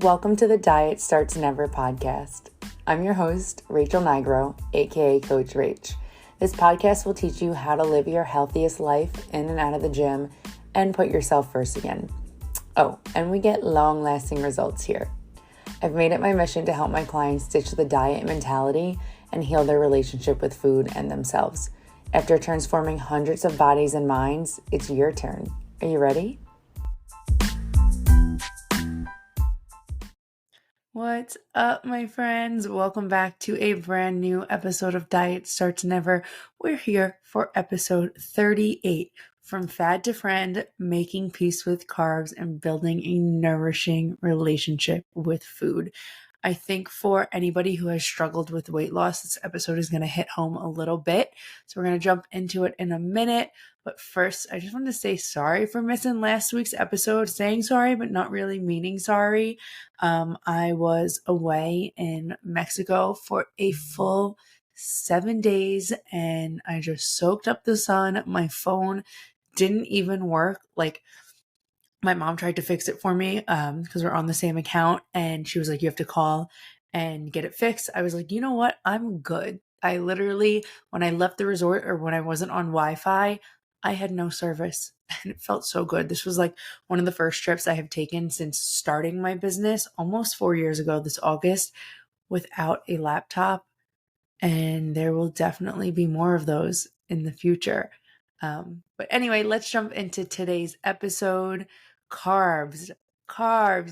Welcome to the Diet Starts Never podcast. I'm your host, Rachel Nigro, aka Coach Rach. This podcast will teach you how to live your healthiest life in and out of the gym and put yourself first again. Oh, and we get long-lasting results here. I've made it my mission to help my clients ditch the diet mentality and heal their relationship with food and themselves. After transforming hundreds of bodies and minds, it's your turn. Are you ready? What's up, my friends? Welcome back to a brand new episode of Diet Starts Never. We're here for episode 38, From Fad to Friend, Making Peace with Carbs and Building a Nourishing Relationship with Food. I think for anybody who has struggled with weight loss, this episode is going to hit home a little bit. So we're going to jump into it in a minute. But first, I just wanted to say sorry for missing last week's episode, saying sorry, but not really meaning sorry. I was away in Mexico for a full 7 days and I just soaked up the sun. My phone didn't even work. My mom tried to fix it for me because we're on the same account, and she was like, you have to call and get it fixed. I was like, you know what? I'm good. I literally, when I left the resort or when I wasn't on Wi-Fi, I had no service and it felt so good. This was like one of the first trips I have taken since starting my business almost 4 years ago this August without a laptop. And there will definitely be more of those in the future. But anyway, let's jump into today's episode. Carbs,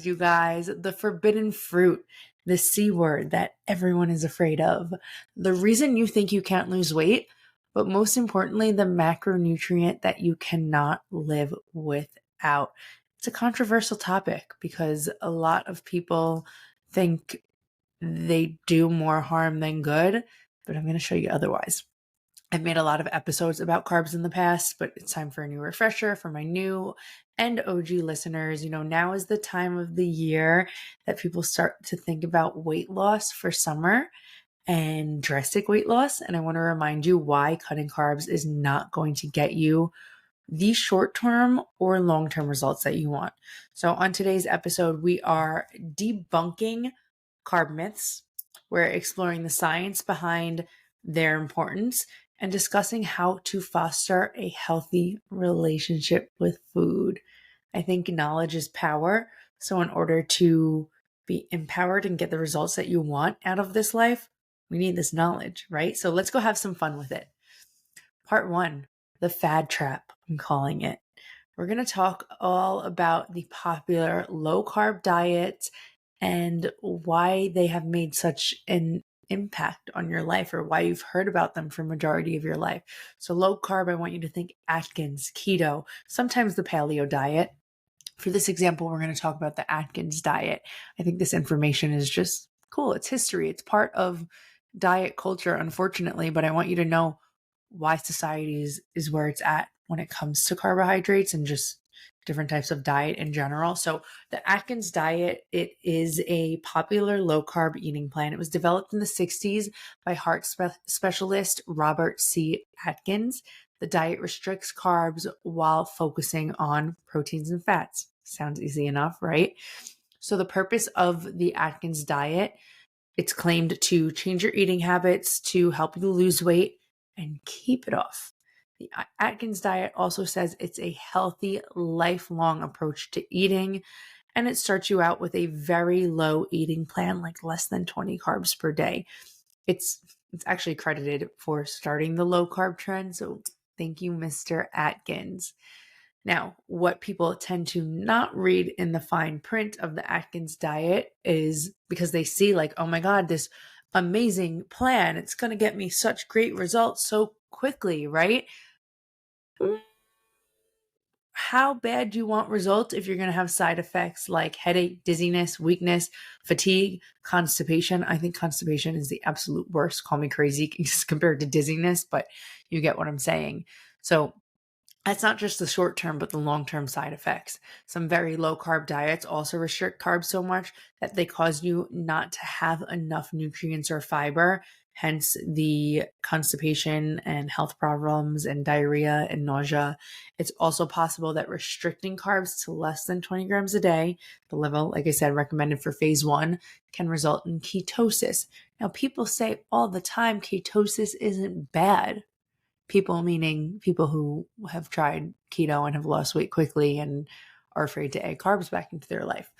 you guys, the forbidden fruit, the C word that everyone is afraid of. The reason you think you can't lose weight, but most importantly, the macronutrient that you cannot live without. It's a controversial topic because a lot of people think they do more harm than good, but I'm going to show you otherwise. I've made a lot of episodes about carbs in the past, but it's time for a new refresher for my new and OG listeners. You know, now is the time of the year that people start to think about weight loss for summer and drastic weight loss. And I want to remind you why cutting carbs is not going to get you the short-term or long-term results that you want. So on today's episode, we are debunking carb myths. We're exploring the science behind their importance and discussing how to foster a healthy relationship with food. I think knowledge is power. So in order to be empowered and get the results that you want out of this life, we need this knowledge, right? So let's go have some fun with it. Part 1, the Fad Trap, I'm calling it. We're going to talk all about the popular low-carb diets and why they have made such an impact on your life, or why you've heard about them for majority of your life. So low carb, I want you to think Atkins, Keto, sometimes the paleo diet. For this example, we're going to talk about the Atkins diet. I think this information is just cool. It's history. It's part of diet culture, unfortunately, but I want you to know why society is where it's at when it comes to carbohydrates and just different types of diet in general. So the Atkins diet, it is a popular low-carb eating plan. It was developed in the 60s by heart specialist Robert C. Atkins. The diet restricts carbs while focusing on proteins and fats. Sounds easy enough, right? So the purpose of the Atkins diet, it's claimed to change your eating habits, to help you lose weight and keep it off. The Atkins diet also says it's a healthy, lifelong approach to eating, and it starts you out with a very low eating plan, like less than 20 carbs per day. It's actually credited for starting the low carb trend, so thank you, Mr. Atkins. Now, what people tend to not read in the fine print of the Atkins diet is because they see like, oh my God, this amazing plan, it's going to get me such great results so quickly, right? How bad do you want results if you're going to have side effects like headache, dizziness, weakness, fatigue, constipation? I think constipation is the absolute worst. Call me crazy compared to dizziness, but you get what I'm saying. So that's not just the short term, but the long term side effects. Some very low carb diets also restrict carbs so much that they cause you not to have enough nutrients or fiber hence the constipation and health problems and diarrhea and nausea. It's also possible that restricting carbs to less than 20 grams a day, the level, like I said, recommended for phase 1, can result in ketosis. Now, people say all the time ketosis isn't bad. People, meaning people who have tried keto and have lost weight quickly and are afraid to add carbs back into their life.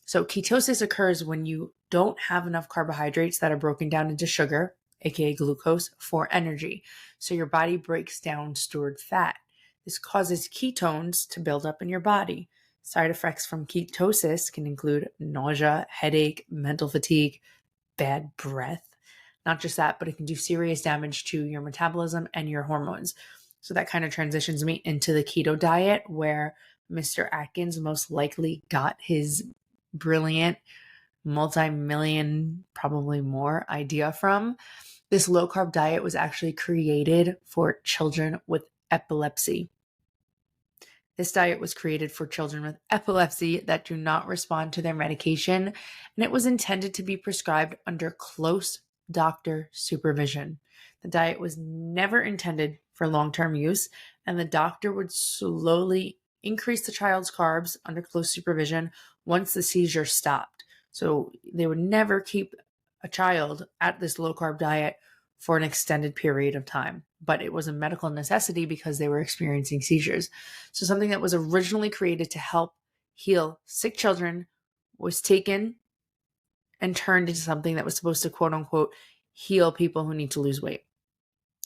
So ketosis occurs when you don't have enough carbohydrates that are broken down into sugar, aka glucose, for energy. So your body breaks down stored fat. This causes ketones to build up in your body. Side effects from ketosis can include nausea, headache, mental fatigue, bad breath. Not just that, but it can do serious damage to your metabolism and your hormones. So that kind of transitions me into the keto diet, where Mr. Atkins most likely got his brilliant multi-million, probably more idea from. This low-carb diet was actually created for children with epilepsy. This diet was created for children with epilepsy that do not respond to their medication, and it was intended to be prescribed under close doctor supervision. The diet was never intended for long-term use, and the doctor would slowly increase the child's carbs under close supervision once the seizure stopped. So they would never keep a child at this low-carb diet for an extended period of time, but it was a medical necessity because they were experiencing seizures. So something that was originally created to help heal sick children was taken and turned into something that was supposed to, quote unquote, heal people who need to lose weight.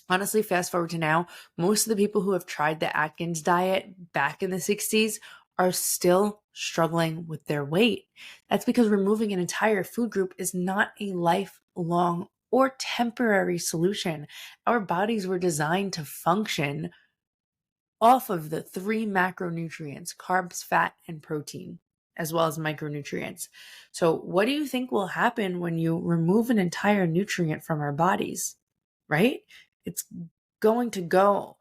Honestly, fast forward to now, most of the people who have tried the Atkins diet back in the 60s are still struggling with their weight. That's because removing an entire food group is not a lifelong or temporary solution. Our bodies were designed to function off of the 3 macronutrients: carbs, fat, and protein, as well as micronutrients. So what do you think will happen when you remove an entire nutrient from our bodies, right? It's going to go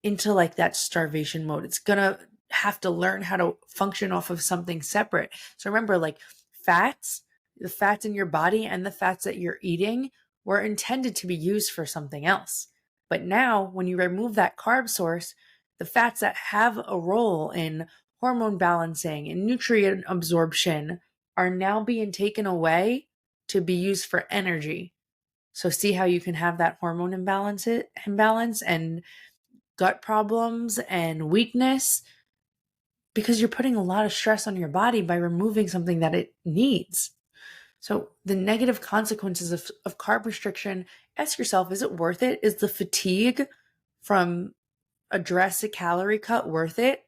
into like that starvation mode. It's going to have to learn how to function off of something separate. So remember, like fats, the fats in your body and the fats that you're eating were intended to be used for something else. But now when you remove that carb source, the fats that have a role in hormone balancing and nutrient absorption are now being taken away to be used for energy. So see how you can have that hormone imbalance and gut problems and weakness because you're putting a lot of stress on your body by removing something that it needs. So the negative consequences of carb restriction, ask yourself, is it worth it? Is the fatigue from a drastic calorie cut worth it?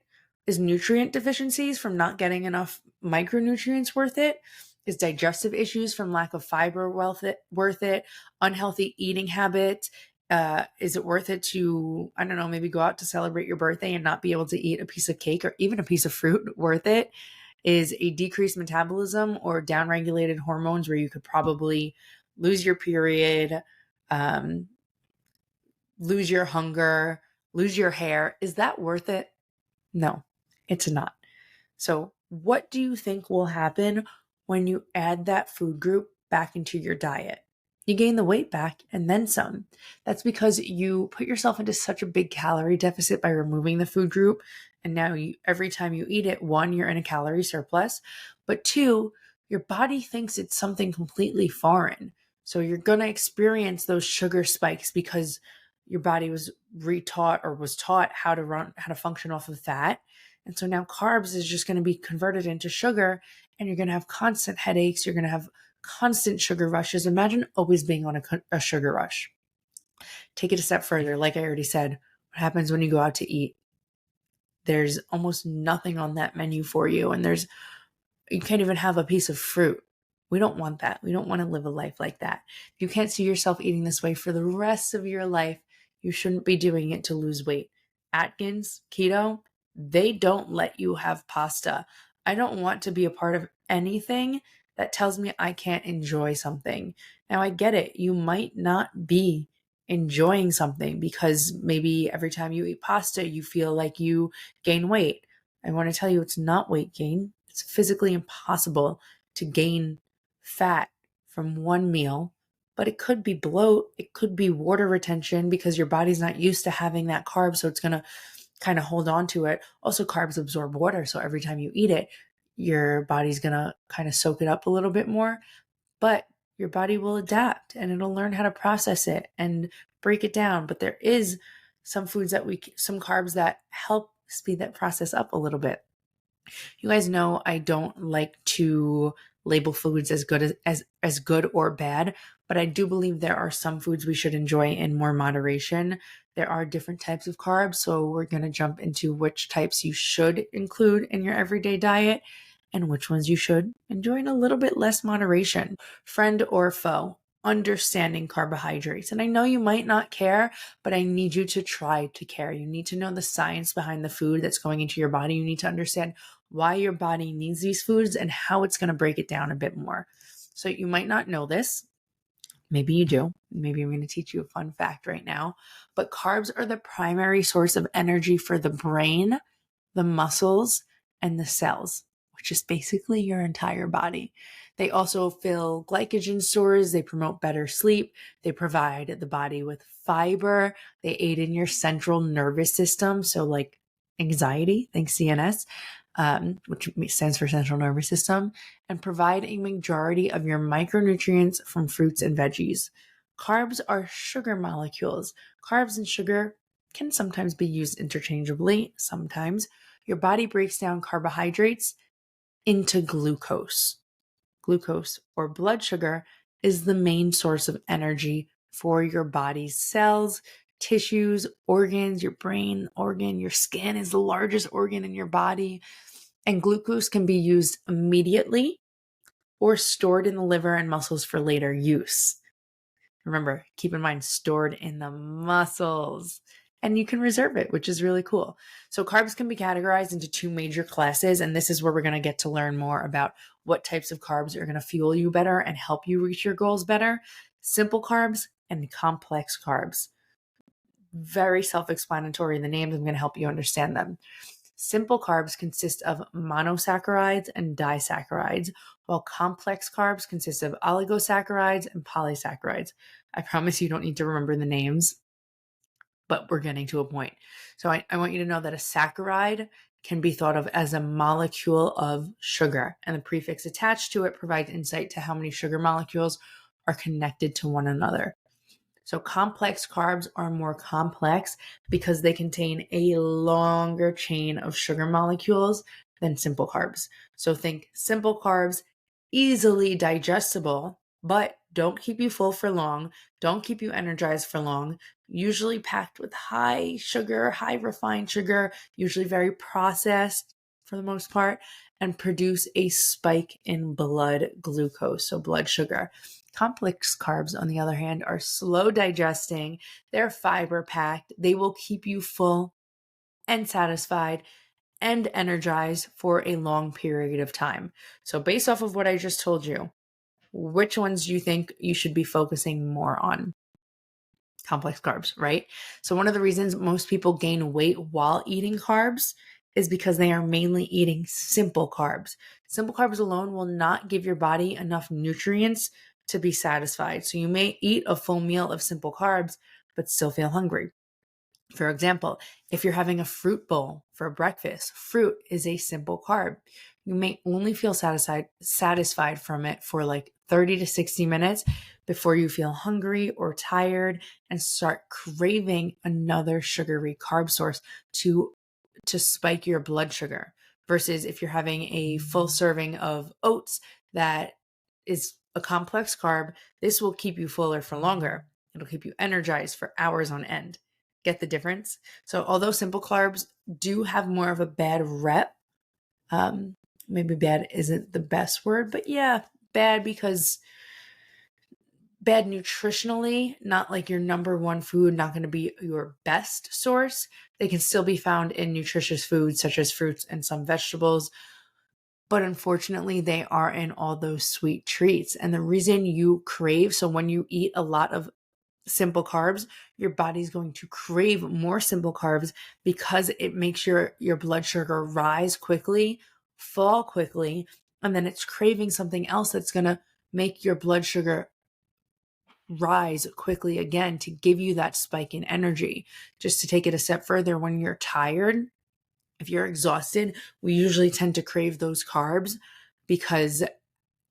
Is nutrient deficiencies from not getting enough micronutrients worth it? Is digestive issues from lack of fiber worth it? Unhealthy eating habits? Is it worth it to, I don't know, maybe go out to celebrate your birthday and not be able to eat a piece of cake or even a piece of fruit worth it? Is a decreased metabolism or downregulated hormones where you could probably lose your period, lose your hunger, lose your hair? Is that worth it? No, it's not. So what do you think will happen when you add that food group back into your diet? You gain the weight back and then some. That's because you put yourself into such a big calorie deficit by removing the food group. And now every time you eat it, 1, you're in a calorie surplus, but 2, your body thinks it's something completely foreign. So you're going to experience those sugar spikes because your body was retaught or was taught how to function off of fat. And so now carbs is just going to be converted into sugar, and you're going to have constant headaches. You're going to have constant sugar rushes. Imagine always being on a sugar rush. Take it a step further. Like I already said, what happens when you go out to eat? There's almost nothing on that menu for you, and you can't even have a piece of fruit. We don't want that. We don't want to live a life like that. If you can't see yourself eating this way for the rest of your life, you shouldn't be doing it to lose weight. Atkins, keto, they don't let you have pasta. I don't want to be a part of anything that tells me I can't enjoy something. Now, I get it. You might not be enjoying something because maybe every time you eat pasta, you feel like you gain weight. I want to tell you it's not weight gain. It's physically impossible to gain fat from one meal but it could be bloat. It could be water retention because your body's not used to having that carb. So it's going to kind of hold on to it. Also, carbs absorb water. So every time you eat it, your body's going to kind of soak it up a little bit more, but your body will adapt and it'll learn how to process it and break it down. But there is some some carbs that help speed that process up a little bit. You guys know I don't like to label foods as good as good or bad, but I do believe there are some foods we should enjoy in more moderation. There are different types of carbs, so we're going to jump into which types you should include in your everyday diet and which ones you should enjoy in a little bit less moderation. Friend or foe, understanding carbohydrates. And I know you might not care, but I need you to try to care. You need to know the science behind the food that's going into your body. You need to understand why your body needs these foods and how it's going to break it down a bit more. So you might not know this. Maybe you do. Maybe I'm going to teach you a fun fact right now. But carbs are the primary source of energy for the brain, the muscles, and the cells, which is basically your entire body. They also fill glycogen stores. They promote better sleep. They provide the body with fiber. They aid in your central nervous system. So like anxiety, think CNS, which stands for central nervous system, and provide a majority of your micronutrients from fruits and veggies. Carbs are sugar molecules. Carbs and sugar can sometimes be used interchangeably. Sometimes your body breaks down carbohydrates into glucose. Glucose, or blood sugar, is the main source of energy for your body's cells, tissues, organs. Your brain organ, your skin is the largest organ in your body. And glucose can be used immediately or stored in the liver and muscles for later use. Remember, keep in mind, stored in the muscles. And you can reserve it, which is really cool. So carbs can be categorized into two major classes, and this is where we're going to get to learn more about what types of carbs are going to fuel you better and help you reach your goals better. Simple carbs and complex carbs. Very self-explanatory in the names. I'm going to help you understand them. Simple carbs consist of monosaccharides and disaccharides, while complex carbs consist of oligosaccharides and polysaccharides. I promise you don't need to remember the names, but we're getting to a point. So I want you to know that a saccharide can be thought of as a molecule of sugar, and the prefix attached to it provides insight to how many sugar molecules are connected to one another. So complex carbs are more complex because they contain a longer chain of sugar molecules than simple carbs. So think simple carbs, easily digestible, but don't keep you full for long, don't keep you energized for long, usually packed with high sugar, high refined sugar, usually very processed for the most part, and produce a spike in blood glucose, so blood sugar. Complex carbs, on the other hand, are slow digesting, they're fiber packed, they will keep you full and satisfied and energized for a long period of time. So based off of what I just told you, which ones do you think you should be focusing more on? Complex carbs, right? So one of the reasons most people gain weight while eating carbs is because they are mainly eating simple carbs. Simple carbs alone will not give your body enough nutrients to be satisfied. So you may eat a full meal of simple carbs, but still feel hungry. For example, if you're having a fruit bowl for breakfast, fruit is a simple carb. You may only feel satisfied from it for like 30 to 60 minutes before you feel hungry or tired and start craving another sugary carb source to spike your blood sugar. Versus if you're having a full serving of oats that is a complex carb, this will keep you fuller for longer. It'll keep you energized for hours on end. Get the difference? So although simple carbs do have more of a bad rep, maybe bad isn't the best word, but yeah, bad because bad nutritionally, not like your number one food, not going to be your best source. They can still be found in nutritious foods such as fruits and some vegetables, but unfortunately they are in all those sweet treats. And the reason you crave, so when you eat a lot of simple carbs, your body's going to crave more simple carbs because it makes your blood sugar rise quickly, fall quickly, and then it's craving something else that's going to make your blood sugar rise quickly again to give you that spike in energy. Just to take it a step further, when you're tired, if you're exhausted, we usually tend to crave those carbs because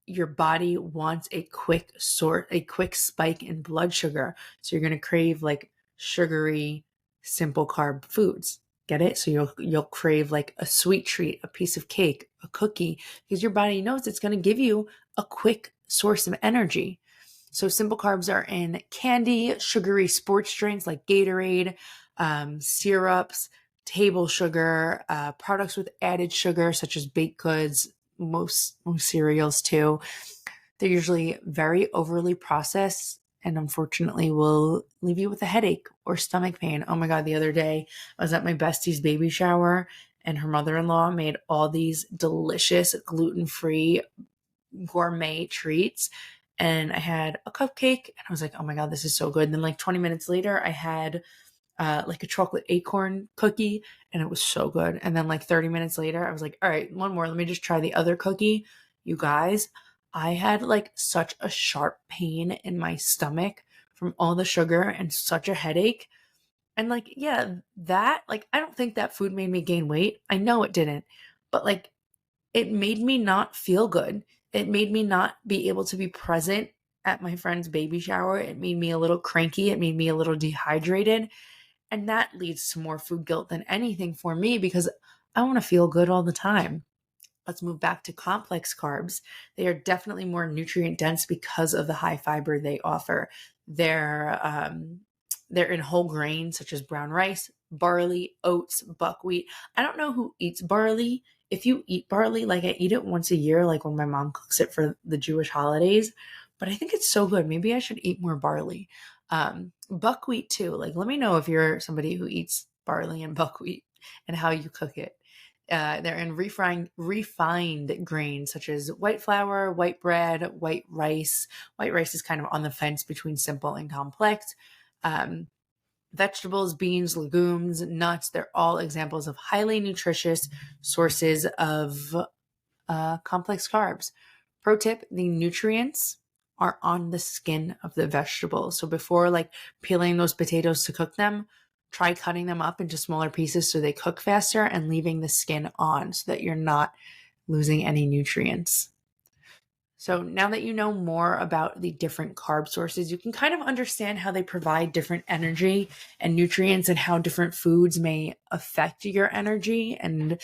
your body wants a quick spike in blood sugar. So you're going to crave like sugary, simple carb foods. Get it? So you'll crave like a sweet treat, a piece of cake, a cookie, because your body knows it's going to give you a quick source of energy. So simple carbs are in candy, sugary sports drinks like Gatorade, syrups, table sugar, products with added sugar such as baked goods, most cereals too. They're usually very overly processed and unfortunately will leave you with a headache or stomach pain. Oh my God, the other day I was at my bestie's baby shower and her mother-in-law made all these delicious gluten-free gourmet treats. And I had a cupcake and I was like, oh my God, this is so good. And then like 20 minutes later, I had like a chocolate acorn cookie and it was so good. And then like 30 minutes later, I was like, all right, one more. Let me just try the other cookie. You guys, I had like such a sharp pain in my stomach from all the sugar and such a headache. And like, yeah, I don't think that food made me gain weight. I know it didn't, but like, it made me not feel good. It made me not be able to be present at my friend's baby shower. It made me a little cranky. It made me a little dehydrated. And that leads to more food guilt than anything for me because I want to feel good all the time. Let's move back to complex carbs. They are definitely more nutrient dense because of the high fiber they offer. They're in whole grains such as brown rice, barley, oats, buckwheat. I don't know who eats barley. If you eat barley, like I eat it once a year, like when my mom cooks it for the Jewish holidays, but I think it's so good. Maybe I should eat more barley. Buckwheat too. Like, let me know if you're somebody who eats barley and buckwheat and how you cook it. They're in refined grains such as white flour, white bread, white rice. White rice is kind of on the fence between simple and complex. Um, Vegetables, beans, legumes, nuts, they're all examples of highly nutritious sources of complex carbs. Pro tip, the nutrients are on the skin of the vegetable. So before like peeling those potatoes to cook them, try cutting them up into smaller pieces so they cook faster and leaving the skin on so that you're not losing any nutrients. So now that you know more about the different carb sources, you can kind of understand how they provide different energy and nutrients and how different foods may affect your energy and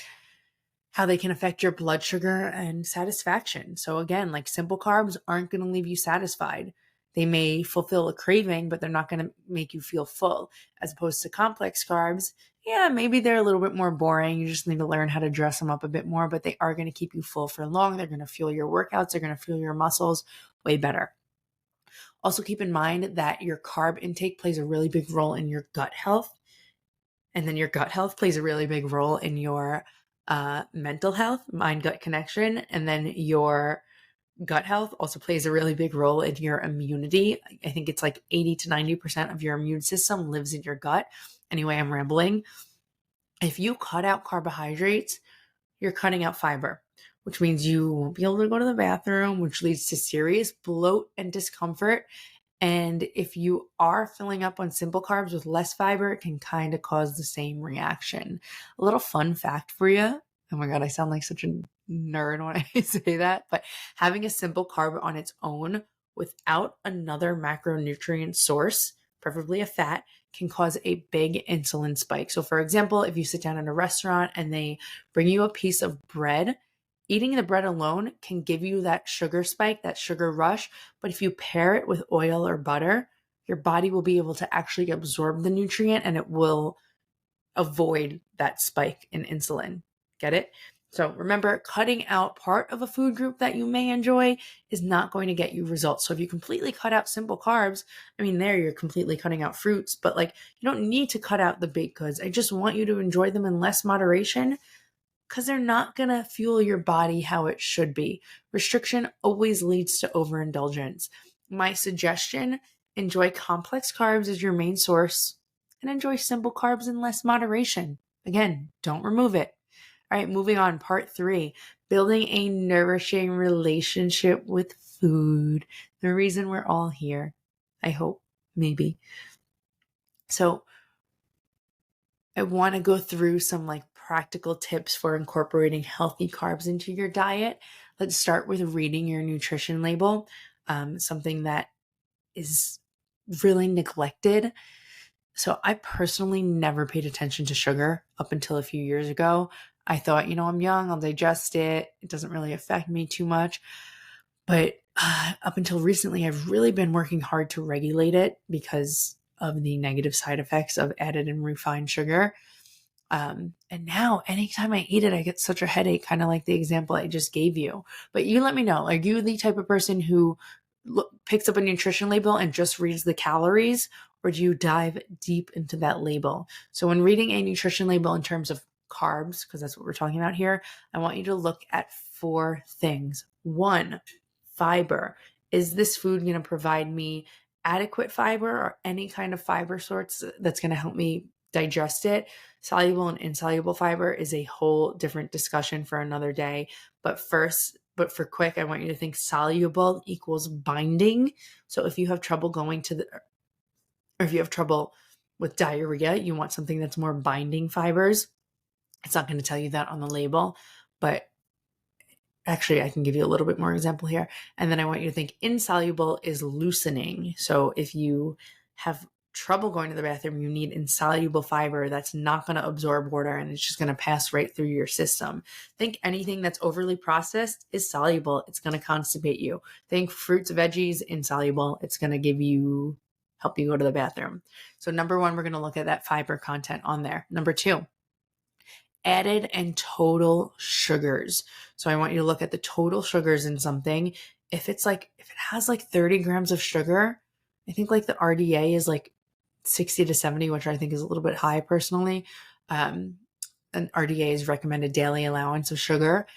how they can affect your blood sugar and satisfaction. So again, like simple carbs aren't going to leave you satisfied. They may fulfill a craving, but they're not going to make you feel full. As opposed to complex carbs, yeah, maybe they're a little bit more boring. You just need to learn how to dress them up a bit more, but they are going to keep you full for long. They're going to fuel your workouts. They're going to fuel your muscles way better. Also keep in mind that your carb intake plays a really big role in your gut health. And then your gut health plays a really big role in your mental health, mind-gut connection. And then your gut health also plays a really big role in your immunity. I think it's like 80 to 90% of your immune system lives in your gut. Anyway, I'm rambling. If you cut out carbohydrates, you're cutting out fiber, which means you won't be able to go to the bathroom, which leads to serious bloat and discomfort. And if you are filling up on simple carbs with less fiber, it can kind of cause the same reaction. A little fun fact for you. Oh my God, I sound like such a nerd when I say that, but having a simple carb on its own without another macronutrient source, preferably a fat, can cause a big insulin spike. So for example, if you sit down in a restaurant and they bring you a piece of bread, eating the bread alone can give you that sugar spike, that sugar rush. But if you pair it with oil or butter, your body will be able to actually absorb the nutrient and it will avoid that spike in insulin. Get it? So remember, cutting out part of a food group that you may enjoy is not going to get you results. So if you completely cut out simple carbs, I mean, there you're completely cutting out fruits, but like you don't need to cut out the baked goods. I just want you to enjoy them in less moderation because they're not going to fuel your body how it should be. Restriction always leads to overindulgence. My suggestion, enjoy complex carbs as your main source and enjoy simple carbs in less moderation. Again, don't remove it. All right, moving on. Part 3, building a nourishing relationship with food. The reason we're all here. I hope, maybe. So I want to go through some like practical tips for incorporating healthy carbs into your diet. Let's start with reading your nutrition label, something that is really neglected. So I personally never paid attention to sugar up until a few years ago. I thought, I'm young, I'll digest it. It doesn't really affect me too much. But up until recently, I've really been working hard to regulate it because of the negative side effects of added and refined sugar. And now anytime I eat it, I get such a headache, kind of like the example I just gave you. But you let me know, are you the type of person who picks up a nutrition label and just reads the calories, or do you dive deep into that label? So when reading a nutrition label in terms of carbs, because that's what we're talking about here, I want you to look at 4 things. 1, fiber. Is this food going to provide me adequate fiber or any kind of fiber source that's going to help me digest it? Soluble and insoluble fiber is a whole different discussion for another day. But for quick, I want you to think soluble equals binding. So if you have trouble or if you have trouble with diarrhea, you want something that's more binding fibers. It's not going to tell you that on the label, but actually, I can give you a little bit more example here. And then I want you to think insoluble is loosening. So if you have trouble going to the bathroom, you need insoluble fiber that's not going to absorb water and it's just going to pass right through your system. Think anything that's overly processed is soluble. It's going to constipate you. Think fruits, veggies, insoluble. It's going to help you go to the bathroom. So number 1, we're going to look at that fiber content on there. Number 2, added and total sugars. So I want you to look at the total sugars in something. If it has like 30 grams of sugar, I think like the RDA is like 60 to 70, which I think is a little bit high personally. And RDA is recommended daily allowance of sugar.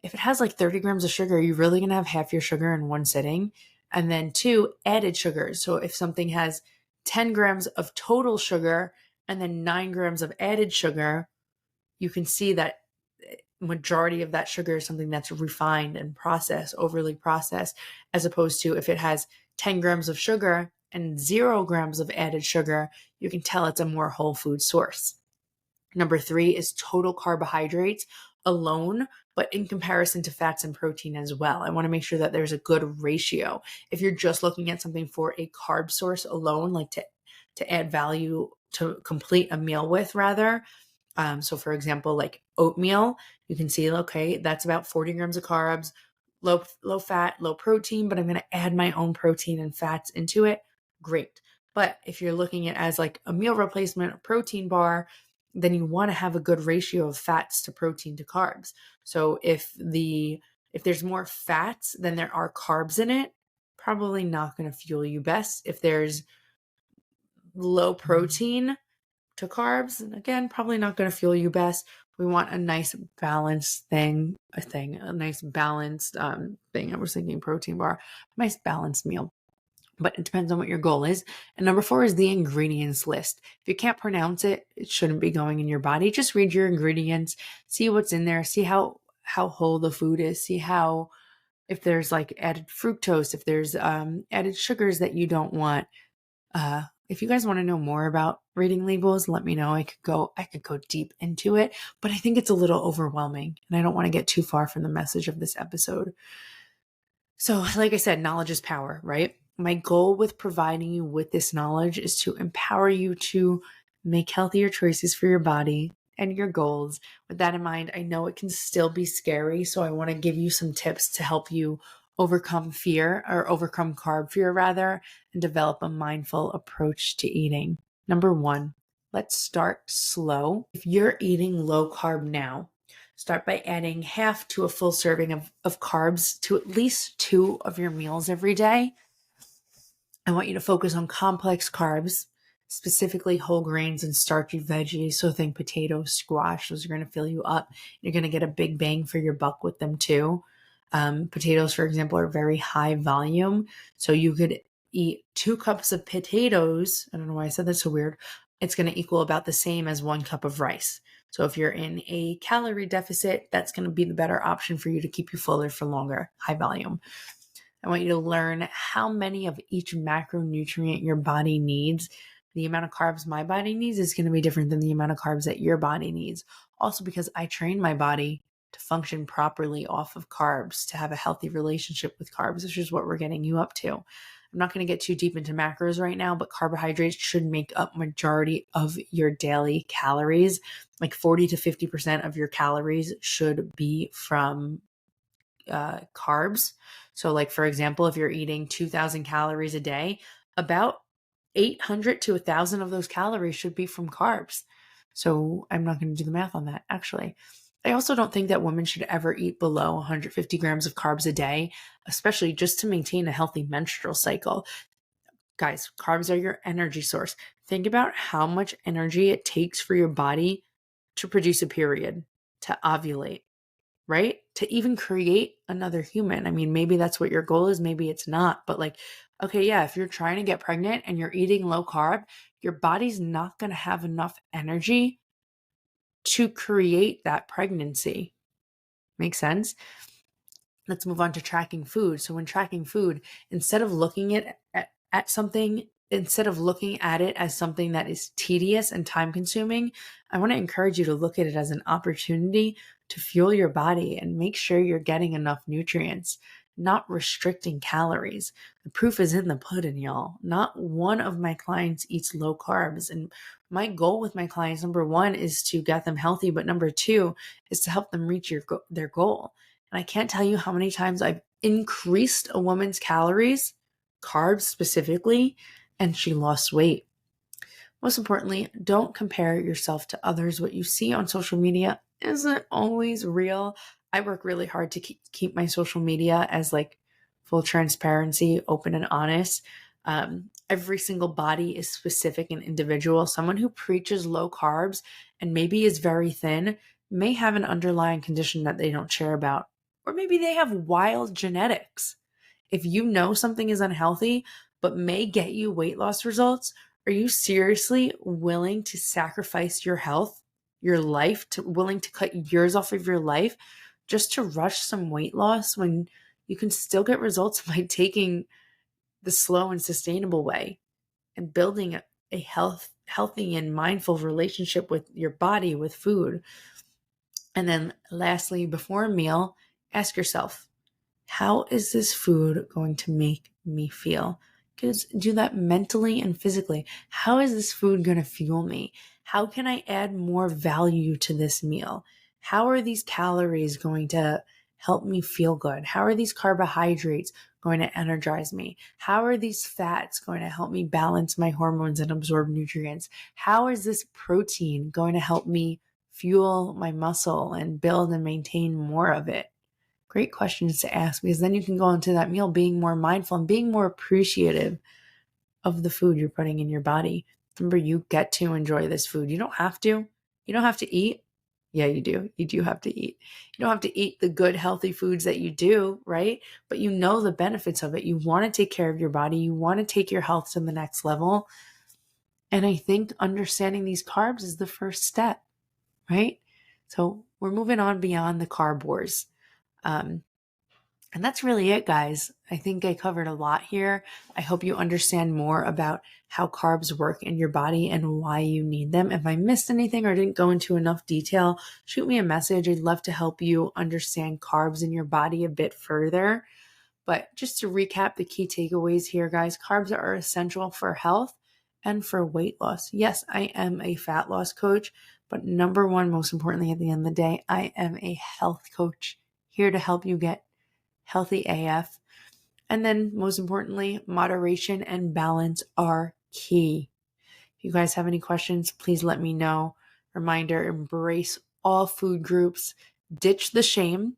If it has like 30 grams of sugar, you're really going to have half your sugar in one sitting. And then 2, added sugars. So if something has 10 grams of total sugar and then 9 grams of added sugar, you can see that majority of that sugar is something that's refined and processed, overly processed, as opposed to if it has 10 grams of sugar and 0 grams of added sugar, you can tell it's a more whole food source. Number 3 is total carbohydrates alone, but in comparison to fats and protein as well. I want to make sure that there's a good ratio. If you're just looking at something for a carb source alone, like to add value to complete a meal with rather, so for example, like oatmeal, you can see, okay, that's about 40 grams of carbs, low fat, low protein, but I'm going to add my own protein and fats into it. Great. But if you're looking at it as like a meal replacement, a protein bar, then you want to have a good ratio of fats to protein to carbs. So if there's more fats than there are carbs in it, probably not going to fuel you best. If there's low protein to carbs, and again, probably not going to fuel you best. We want a nice balanced a nice balanced thing. I was thinking protein bar, nice balanced meal. But it depends on what your goal is. And number 4 is the ingredients list. If you can't pronounce it, it shouldn't be going in your body. Just read your ingredients, see what's in there, see how whole the food is, see if there's like added fructose, if there's added sugars that you don't want. If you guys want to know more about reading labels, let me know. I could go deep into it, but I think it's a little overwhelming and I don't want to get too far from the message of this episode. So like I said, knowledge is power, right? My goal with providing you with this knowledge is to empower you to make healthier choices for your body and your goals. With that in mind, I know it can still be scary, so I want to give you some tips to help you overcome carb fear rather, and develop a mindful approach to eating. Number 1, let's start slow. If you're eating low carb now, start by adding half to a full serving of carbs to at least 2 of your meals every day. I want you to focus on complex carbs, specifically whole grains and starchy veggies. So think potatoes, squash, those are going to fill you up. You're going to get a big bang for your buck with them too. Potatoes, for example, are very high volume. So you could eat 2 cups of potatoes. I don't know why I said that's so weird. It's going to equal about the same as 1 cup of rice. So if you're in a calorie deficit, that's going to be the better option for you to keep you fuller for longer, high volume. I want you to learn how many of each macronutrient your body needs. The amount of carbs my body needs is going to be different than the amount of carbs that your body needs. Also, because I train my body to function properly off of carbs, to have a healthy relationship with carbs, which is what we're getting you up to. I'm not going to get too deep into macros right now, but carbohydrates should make up majority of your daily calories. Like 40 to 50% of your calories should be from carbs. So like, for example, if you're eating 2000 calories a day, about 800 to 1000 of those calories should be from carbs. So I'm not going to do the math on that, actually. I also don't think that women should ever eat below 150 grams of carbs a day, especially just to maintain a healthy menstrual cycle. Guys, carbs are your energy source. Think about how much energy it takes for your body to produce a period, to ovulate, right? To even create another human. I mean, maybe that's what your goal is, maybe it's not. But like, okay, yeah, if you're trying to get pregnant and you're eating low carb, your body's not going to have enough energy to create that pregnancy. Make sense? Let's move on to tracking food. So when tracking food, instead of looking at something, instead of looking at it as something that is tedious and time consuming, I want to encourage you to look at it as an opportunity to fuel your body and make sure you're getting enough nutrients, not restricting calories. The proof is in the pudding, y'all. Not one of my clients eats low carbs. And my goal with my clients, number one, is to get them healthy, but number two is to help them reach their goal. And I can't tell you how many times I've increased a woman's calories, carbs specifically, and she lost weight. Most importantly, don't compare yourself to others. What you see on social media isn't always real. I work really hard to keep my social media as like full transparency, open and honest. Every single body is specific and individual. Someone who preaches low carbs and maybe is very thin may have an underlying condition that they don't share about, or maybe they have wild genetics. If you know something is unhealthy but may get you weight loss results, are you seriously willing to sacrifice your health, your life, willing to cut years off of your life just to rush some weight loss when you can still get results by taking the slow and sustainable way and building a healthy and mindful relationship with your body, with food? And then lastly, before a meal, ask yourself, how is this food going to make me feel? Do that mentally and physically. How is this food going to fuel me? How can I add more value to this meal? How are these calories going to help me feel good? How are these carbohydrates going to energize me? How are these fats going to help me balance my hormones and absorb nutrients? How is this protein going to help me fuel my muscle and build and maintain more of it? Great questions to ask, because then you can go into that meal being more mindful and being more appreciative of the food you're putting in your body. Remember, you get to enjoy this food. You don't have to. You don't have to eat. Yeah, you do. You do have to eat. You don't have to eat the good, healthy foods that you do, right? But you know the benefits of it. You want to take care of your body. You want to take your health to the next level. And I think understanding these carbs is the first step, right? So we're moving on beyond the carb wars. And that's really it, guys. I think I covered a lot here. I hope you understand more about how carbs work in your body and why you need them. If I missed anything or didn't go into enough detail, shoot me a message. I'd love to help you understand carbs in your body a bit further. But just to recap the key takeaways here, guys, carbs are essential for health and for weight loss. Yes, I am a fat loss coach, but number one, most importantly, at the end of the day, I am a health coach here to help you get healthy AF. And then most importantly, moderation and balance are key. If you guys have any questions, please let me know. Reminder, embrace all food groups, ditch the shame,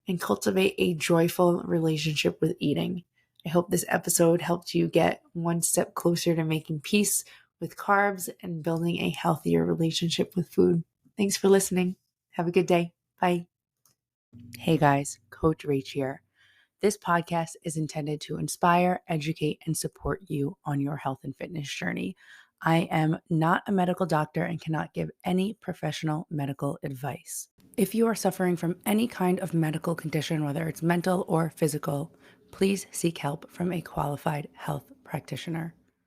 and cultivate a joyful relationship with eating. I hope this episode helped you get one step closer to making peace with carbs and building a healthier relationship with food. Thanks for listening. Have a good day. Bye. Hey guys, Coach Rach here. This podcast is intended to inspire, educate, and support you on your health and fitness journey. I am not a medical doctor and cannot give any professional medical advice. If you are suffering from any kind of medical condition, whether it's mental or physical, please seek help from a qualified health practitioner.